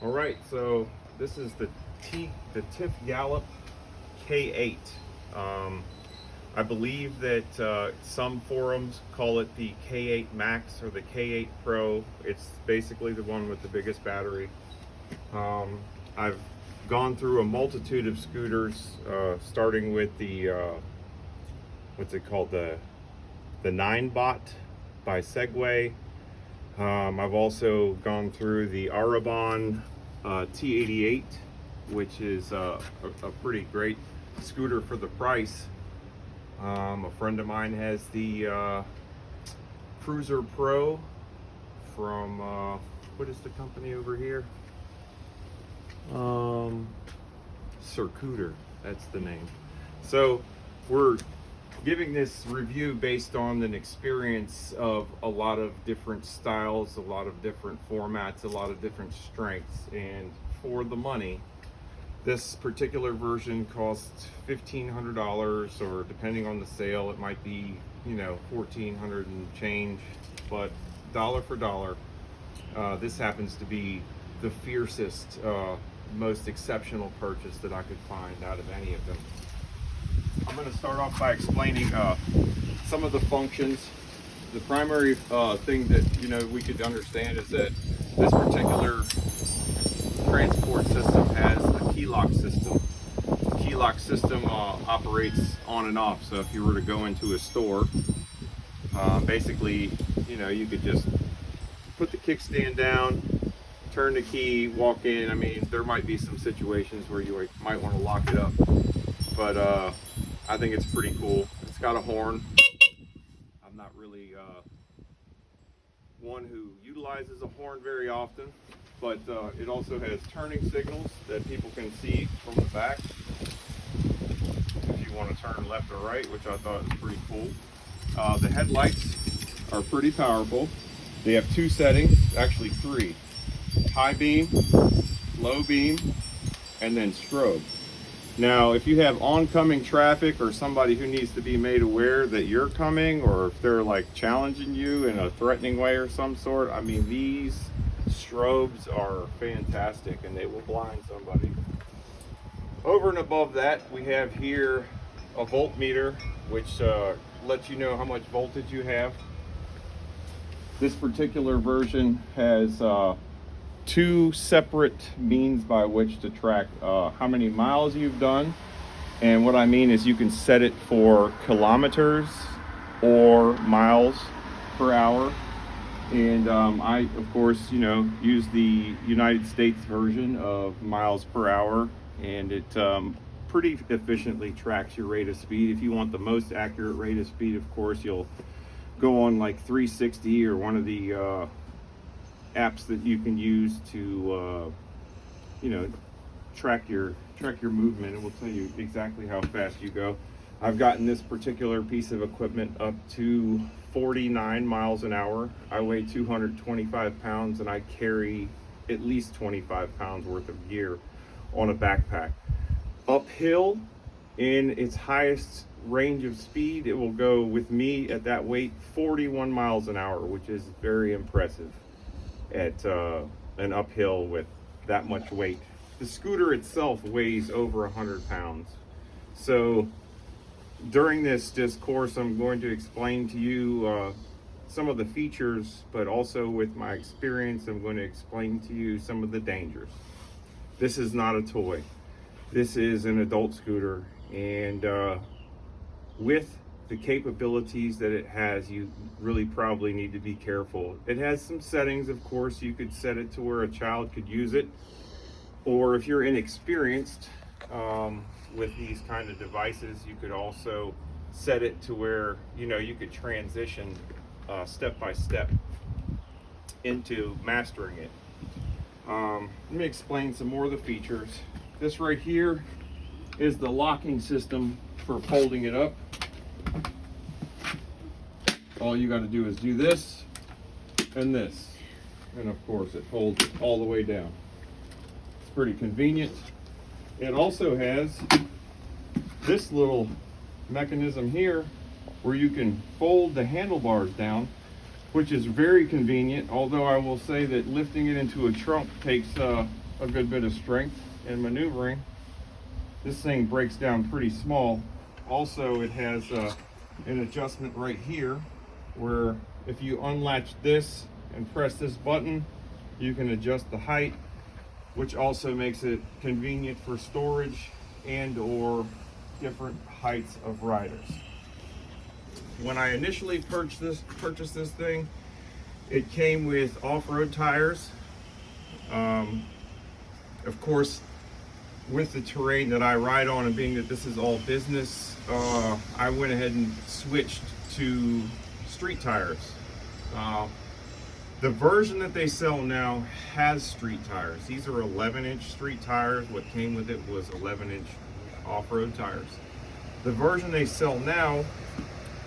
All right, so this is the Tifgalop K8. I believe that some forums call it the K8 Max or the K8 Pro. It's basically the one with the biggest battery. I've gone through a multitude of scooters, starting with the what's it called, the 9bot by Segway. I've also gone through the Arabon T88, which is a pretty great scooter for the price. A friend of mine has the Cruiser Pro from what is the company over here? Circuiter, that's the name. So we're giving this review based on an experience of a lot of different styles, a lot of different formats, a lot of different strengths, and for the money. This particular version costs $1,500, or depending on the sale, it might be, $1,400 and change, but dollar for dollar, this happens to be the fiercest, most exceptional purchase that I could find out of any of them. I'm going to start off by explaining some of the functions. The primary thing that we could understand is that this particular transport system has a key lock system. The key lock system operates on and off. So if you were to go into a store, basically, you could just put the kickstand down, turn the key, walk in. I mean, there might be some situations where you might want to lock it up, but I think it's pretty cool. It's got a horn. I'm not really one who utilizes a horn very often, but it also has turning signals that people can see from the back if you want to turn left or right, which I thought was pretty cool. The headlights are pretty powerful. They have two settings, actually three: high beam, low beam, and then strobe. Now, if you have oncoming traffic or somebody who needs to be made aware that you're coming, or if they're like challenging you in a threatening way or some sort, I mean, these strobes are fantastic and they will blind somebody. Over and above that, we have here a voltmeter, which lets you know how much voltage you have. This particular version has two separate means by which to track how many miles you've done. And what I mean is you can set it for kilometers or miles per hour. And I, of course, use the United States version of miles per hour, and it pretty efficiently tracks your rate of speed. If you want the most accurate rate of speed, of course, you'll go on like 360 or one of the apps that you can use to track your movement. It will tell you exactly how fast you go. I've gotten this particular piece of equipment up to 49 miles an hour. I weigh 225 pounds and I carry at least 25 pounds worth of gear on a backpack. Uphill, in its highest range of speed, it will go, with me at that weight, 41 miles an hour, which is very impressive at an uphill with that much weight. The scooter itself weighs over 100 pounds. So during this discourse, I'm going to explain to you some of the features, but also with my experience, I'm going to explain to you some of the dangers. This is not a toy. This is an adult scooter, and with the capabilities that it has, you really probably need to be careful. It has some settings, of course. You could set it to where a child could use it, or if you're inexperienced with these kind of devices, you could also set it to where you could transition step by step into mastering it. Let me explain some more of the features. This right here is the locking system for folding it up. All you got to do is do this and this, and of course it folds all the way down. It's pretty convenient. It also has this little mechanism here where you can fold the handlebars down, which is very convenient, although I will say that lifting it into a trunk takes a a good bit of strength and maneuvering. This thing breaks down pretty small. Also, it has an adjustment right here where if you unlatch this and press this button, you can adjust the height, which also makes it convenient for storage and or different heights of riders. When I initially purchased this thing, it came with off-road tires. Of course, with the terrain that I ride on and being that this is all business, I went ahead and switched to street tires. The version that they sell now has street tires. These are 11-inch street tires. What came with it was 11-inch off-road tires. The version they sell now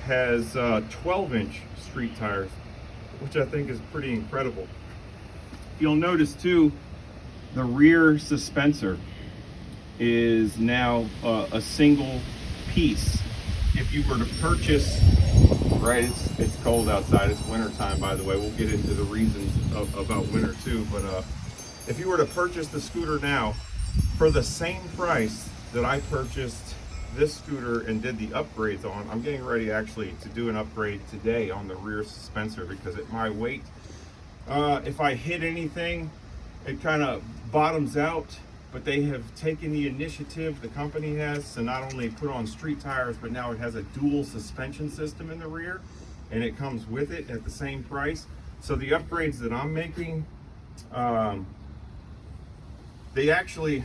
has 12-inch street tires, which I think is pretty incredible. You'll notice too, the rear suspensor is now a single piece. If you were to purchase, right, it's cold outside, it's winter time, by the way. We'll get into the reasons about winter too, but if you were to purchase the scooter now for the same price that I purchased this scooter and did the upgrades on, I'm getting ready actually to do an upgrade today on the rear suspensor, because at my weight, if I hit anything, it kind of bottoms out. But they have taken the initiative, the company has, to not only put on street tires, but now it has a dual suspension system in the rear, and it comes with it at the same price. So the upgrades that I'm making, they actually,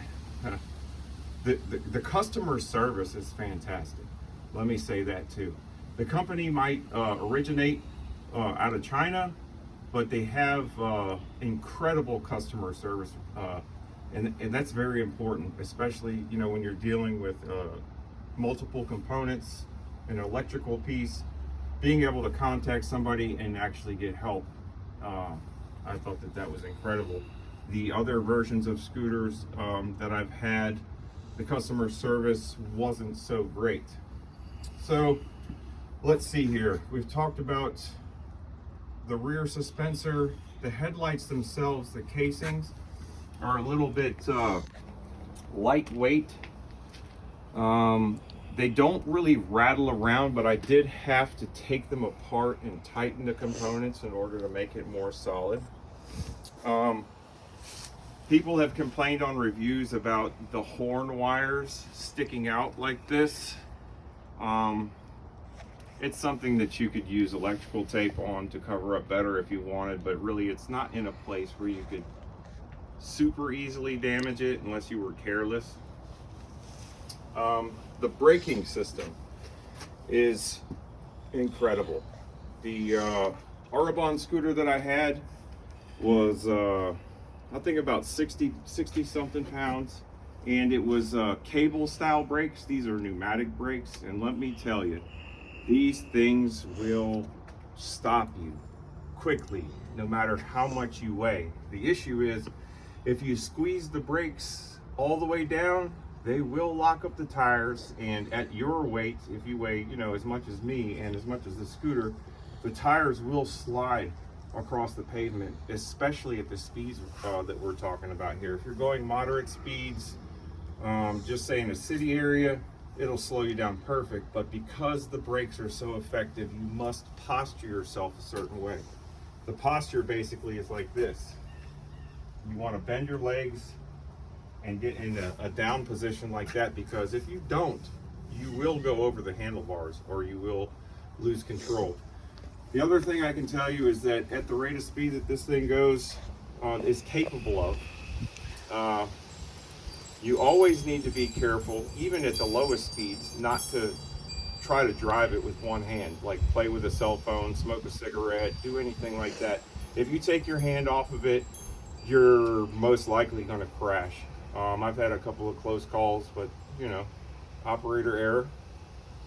the customer service is fantastic. Let me say that too. The company might originate out of China, but they have incredible customer service. And that's very important, especially, you know, when you're dealing with multiple components, an electrical piece, being able to contact somebody and actually get help. I thought that was incredible. The other versions of scooters that I've had, the customer service wasn't so great. So let's see here. We've talked about the rear suspensor, the headlights themselves, the casings are a little bit lightweight. They don't really rattle around, but I did have to take them apart and tighten the components in order to make it more solid. People have complained on reviews about the horn wires sticking out like this. It's something that you could use electrical tape on to cover up better if you wanted, but really it's not in a place where you could super easily damage it unless you were careless. The braking system is incredible. The Arabon scooter that I had was I think about 60 something pounds, and it was cable style brakes. These are pneumatic brakes, and let me tell you, these things will stop you quickly no matter how much you weigh. The issue is, if you squeeze the brakes all the way down, they will lock up the tires, and at your weight, if you weigh, you know, as much as me and as much as the scooter, the tires will slide across the pavement, especially at the speeds that we're talking about here. If you're going moderate speeds, just say in a city area, it'll slow you down perfect, but because the brakes are so effective, you must posture yourself a certain way. The posture basically is like this. You want to bend your legs and get in a down position like that, because if you don't, you will go over the handlebars or you will lose control. The other thing I can tell you is that at the rate of speed that this thing goes, is capable of, you always need to be careful, even at the lowest speeds, not to try to drive it with one hand, like play with a cell phone, smoke a cigarette, do anything like that. If you take your hand off of it, you're most likely going to crash. I've had a couple of close calls, but you know, operator error.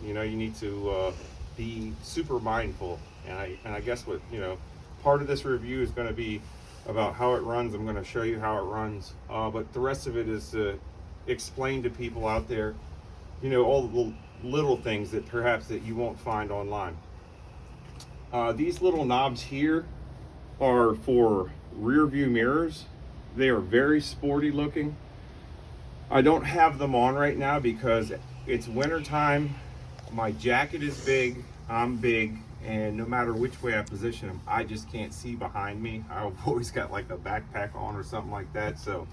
You know, you need to be super mindful. And I guess what, you know, part of this review is going to be about how it runs. I'm going to show you how it runs, but the rest of it is to explain to people out there, you know, all the little things that perhaps that you won't find online. These little knobs here are for rear view mirrors. They are very sporty looking. I don't have them on right now because it's winter time. My jacket is big, I'm big, and no matter which way I position them, I just can't see behind me. I've always got like a backpack on or something like that. So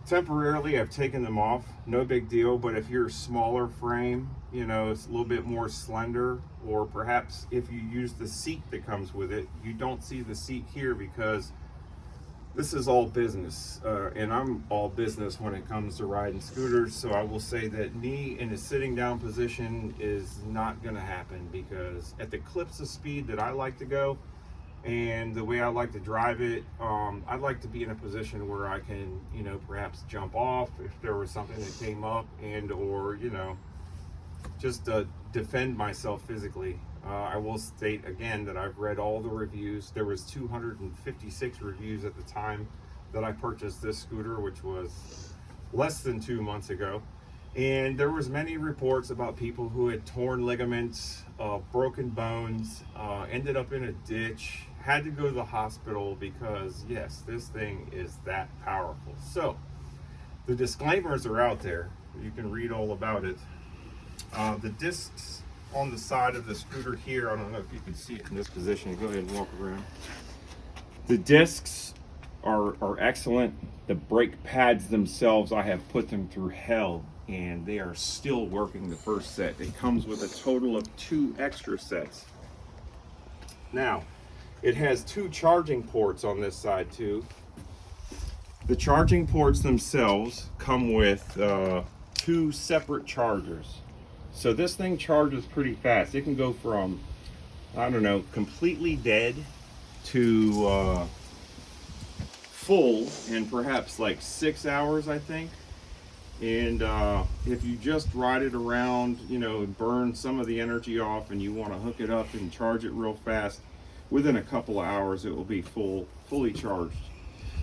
temporarily I've taken them off, no big deal. But if you're a smaller frame, you know, it's a little bit more slender, or perhaps if you use the seat that comes with it, you don't see the seat here because this is all business, and I'm all business when it comes to riding scooters. So I will say that me in a sitting down position is not going to happen, because at the clips of speed that I like to go and the way I like to drive it, I'd like to be in a position where I can, you know, perhaps jump off if there was something that came up, and or, you know, just defend myself physically. I will state again that I've read all the reviews. There was 256 reviews at the time that I purchased this scooter, which was less than 2 months ago. And there was many reports about people who had torn ligaments, broken bones, ended up in a ditch, had to go to the hospital because, yes, this thing is that powerful. So the disclaimers are out there. You can read all about it. The discs on the side of the scooter here, I don't know if you can see it in this position. Go ahead and walk around. The discs are excellent. The brake pads themselves, I have put them through hell, and they are still working the first set. It comes with a total of 2 extra sets. Now, it has 2 charging ports on this side too. The charging ports themselves come with 2 separate chargers. So this thing charges pretty fast. It can go from, I don't know, completely dead to full in perhaps like 6 hours, I think. And if you just ride it around, you know, burn some of the energy off, and you want to hook it up and charge it real fast, within a couple of hours it will be fully charged.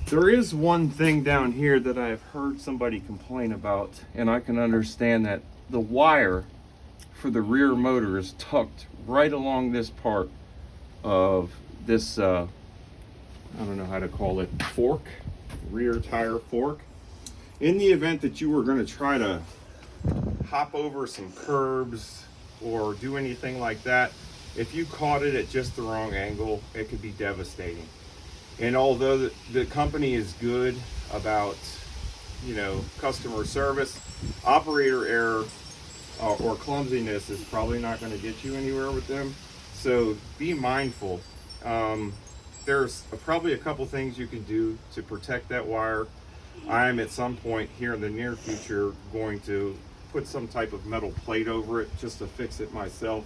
There is one thing down here that I've heard somebody complain about, and I can understand that. The wire for the rear motor is tucked right along this part of this, I don't know how to call it, fork, rear tire fork. In the event that you were going to try to hop over some curbs or do anything like that, if you caught it at just the wrong angle, it could be devastating. And although the company is good about, you know, customer service, operator error or clumsiness is probably not going to get you anywhere with them. So be mindful. There's probably a couple things you can do to protect that wire. I'm at some point here in the near future going to put some type of metal plate over it just to fix it myself.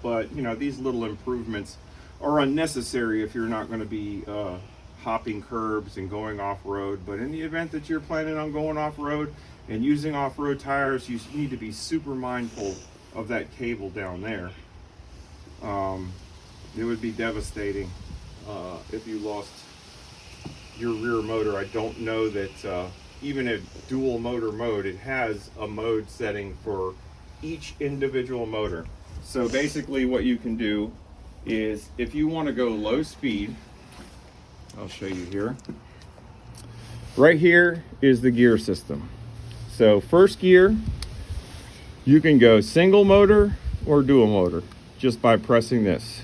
But you know, these little improvements are unnecessary if you're not going to be hopping curbs and going off-road. But in the event that you're planning on going off-road and using off-road tires, you need to be super mindful of that cable down there. It would be devastating if you lost your rear motor. I don't know that even a dual motor mode, it has a mode setting for each individual motor. So basically what you can do is, if you want to go low speed, I'll show you here. Right here is the gear system. So first gear, you can go single motor or dual motor just by pressing this.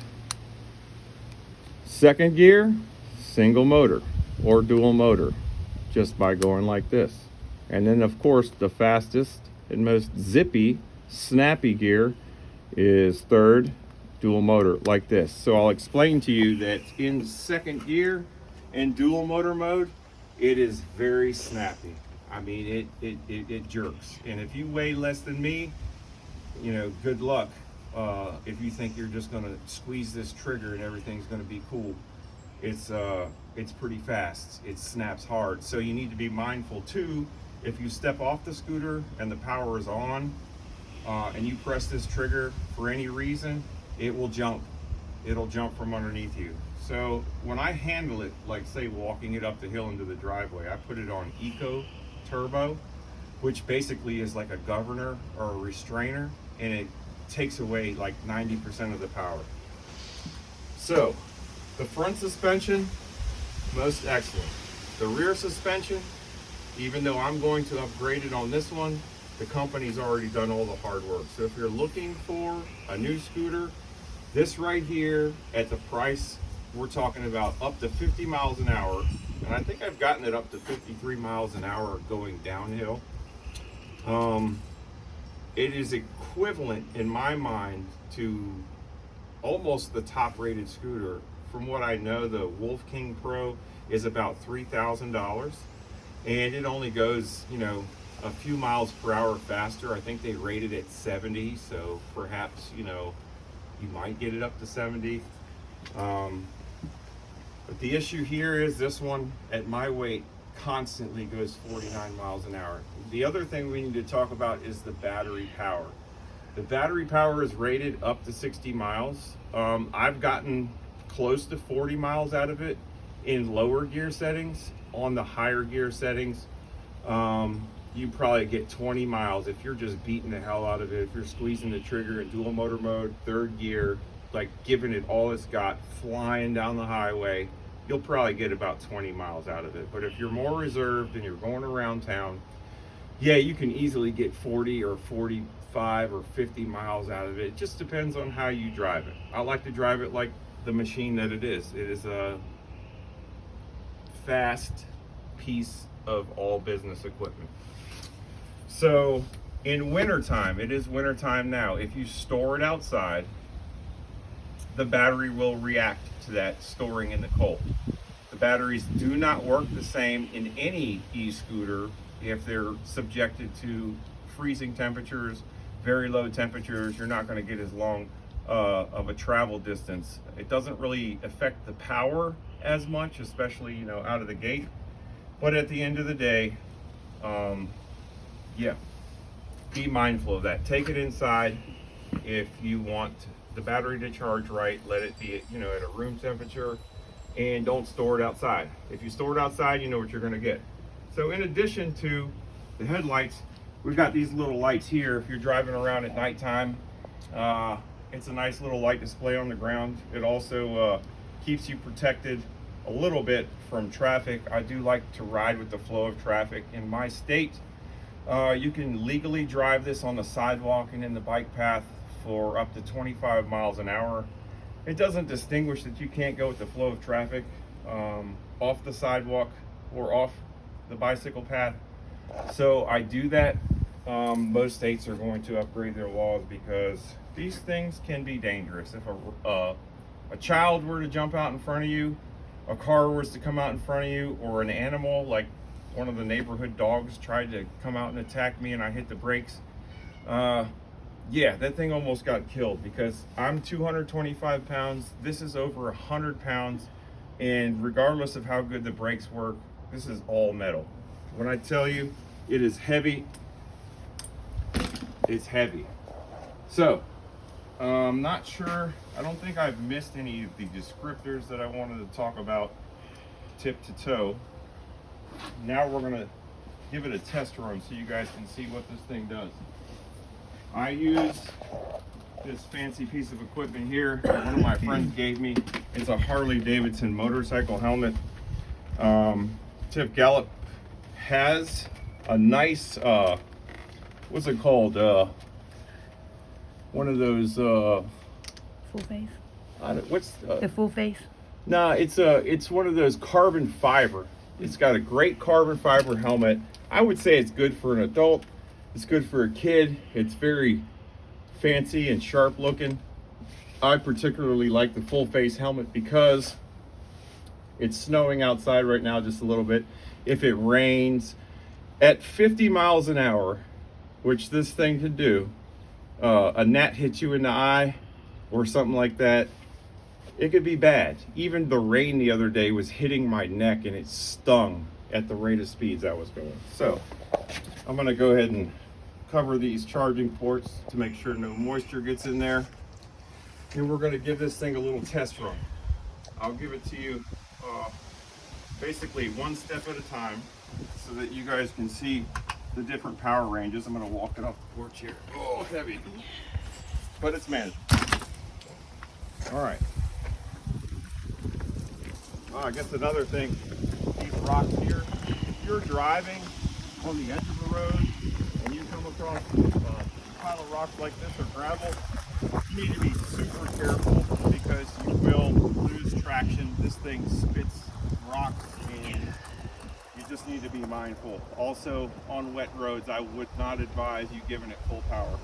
Second gear, single motor or dual motor just by going like this. And then of course the fastest and most zippy, snappy gear is third, dual motor, like this. So I'll explain to you that in second gear and dual motor mode, it is very snappy. I mean, it jerks. And if you weigh less than me, you know, good luck. If you think you're just gonna squeeze this trigger and everything's gonna be cool. It's pretty fast. It snaps hard. So you need to be mindful too, if you step off the scooter and the power is on, and you press this trigger for any reason, it will jump. It'll jump from underneath you. So when I handle it, like say walking it up the hill into the driveway, I put it on Eco Turbo, which basically is like a governor or a restrainer, and it takes away like 90% of the power. So the front suspension, most excellent. The rear suspension, even though I'm going to upgrade it on this one, the company's already done all the hard work. So if you're looking for a new scooter, this right here at the price we're talking about, up to 50 miles an hour, and I think I've gotten it up to 53 miles an hour going downhill. It is equivalent in my mind to almost the top rated scooter. From what I know, the Wolf King Pro is about $3,000, and it only goes, you know, a few miles per hour faster. I think they rated it 70, so perhaps, you know, you might get it up to 70. But the issue here is this one at my weight constantly goes 49 miles an hour. The other thing we need to talk about is the battery power. The battery power is rated up to 60 miles. I've gotten close to 40 miles out of it in lower gear settings. On the higher gear settings, you probably get 20 miles if you're just beating the hell out of it. If you're squeezing the trigger in dual motor mode, third gear, like giving it all it's got, flying down the highway, you'll probably get about 20 miles out of it. But if you're more reserved and you're going around town, yeah, you can easily get 40 or 45 or 50 miles out of it. It just depends on how you drive it. I like to drive it like the machine that it is. It is a fast piece of all business equipment. So in wintertime, it is wintertime now, if you store it outside, the battery will react to that storing in the cold. The batteries do not work the same in any e-scooter if they're subjected to freezing temperatures, very low temperatures. You're not going to get as long of a travel distance. It doesn't really affect the power as much, especially, you know, out of the gate. But at the end of the day, yeah, be mindful of that. Take it inside. If you want the battery to charge right, let it be, you know, at a room temperature, and don't store it outside. If you store it outside, you know what you're going to get. So in addition to the headlights, we've got these little lights here. If you're driving around at nighttime, it's a nice little light display on the ground. It also keeps you protected a little bit from traffic. I do like to ride with the flow of traffic. In my state, you can legally drive this on the sidewalk and in the bike path for up to 25 miles an hour. It doesn't distinguish that you can't go with the flow of traffic off the sidewalk or off the bicycle path. So I do that. Most states are going to upgrade their laws because these things can be dangerous. If a child were to jump out in front of you, a car was to come out in front of you, or an animal like one of the neighborhood dogs tried to come out and attack me and I hit the brakes, yeah, that thing almost got killed because I'm 225 pounds. This is over 100 pounds. And regardless of how good the brakes work, this is all metal. When I tell you it is heavy, it's heavy. So, I'm not sure. I don't think I've missed any of the descriptors that I wanted to talk about tip to toe. Now we're going to give it a test run so you guys can see what this thing does. I use this fancy piece of equipment here. One of my friends gave me. It's a Harley Davidson motorcycle helmet. Tifgalop has a nice, what's it called? One of those. Full face. What's the full face? Nah, it's one of those carbon fiber. It's got a great carbon fiber helmet. I would say it's good for an adult. It's good for a kid. It's very fancy and sharp looking. I particularly like the full face helmet because it's snowing outside right now just a little bit. If it rains at 50 miles an hour, which this thing could do, a gnat hits you in the eye or something like that, it could be bad. Even the rain the other day was hitting my neck and it stung at the rate of speeds I was going. So I'm gonna go ahead and cover these charging ports to make sure no moisture gets in there. And we're gonna give this thing a little test run. I'll give it to you basically one step at a time so that you guys can see the different power ranges. I'm gonna walk it off the porch here. Oh, heavy, but it's manageable. All right. I guess another thing these rocks here. If you're driving on the edge of the road and you come across a pile of rocks like this or gravel, you need to be super careful because you will lose traction. This thing spits rocks and you just need to be mindful. Also, on wet roads, I would not advise you giving it full power.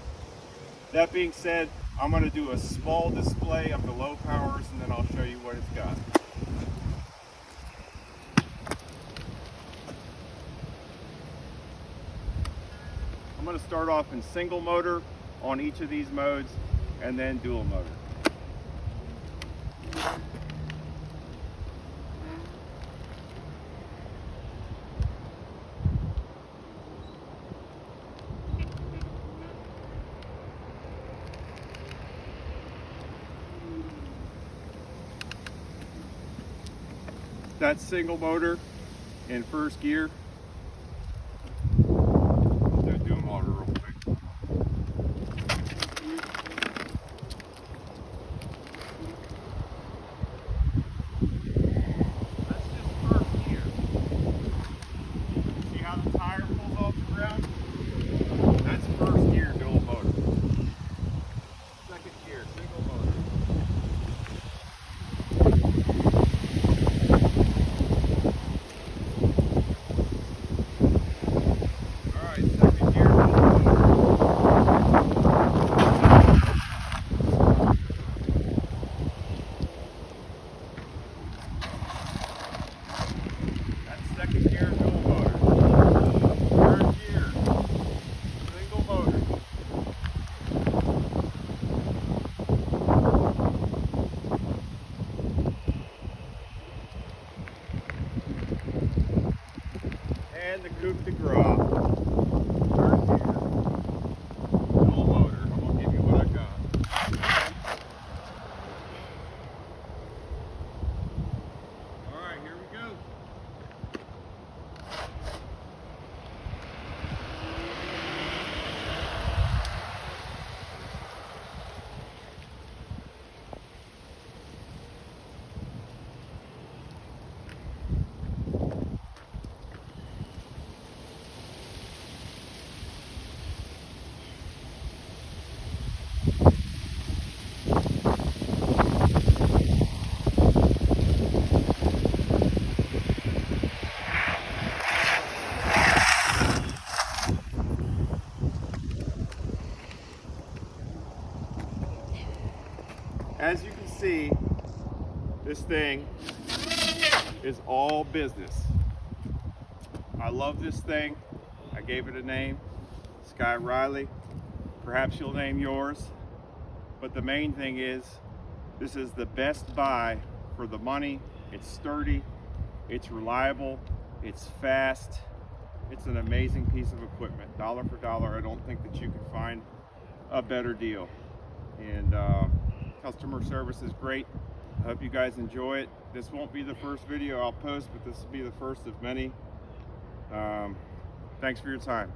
That being said, I'm going to do a small display of the low powers and then I'll show you what it's got. I'm going to start off in single motor on each of these modes and then dual motor. That's single motor in first gear. Do dual motor real quick. That's just first gear. See how the tire pulls off the ground? That's first gear dual motor. Second gear single motor. Second gear dual motor. Third gear single motor. And the coupe de gras. Third gear dual motor. I'm gonna give you what I got. All right, here we go. As you can see, this thing is all business. I love this thing. I gave it a name, Sky Riley. Perhaps you'll name yours. But the main thing is, this is the best buy for the money. It's sturdy, it's reliable, it's fast. It's an amazing piece of equipment. Dollar for dollar, I don't think that you can find a better deal. And customer service is great. I hope you guys enjoy it. This won't be the first video I'll post, but this will be the first of many. Thanks for your time.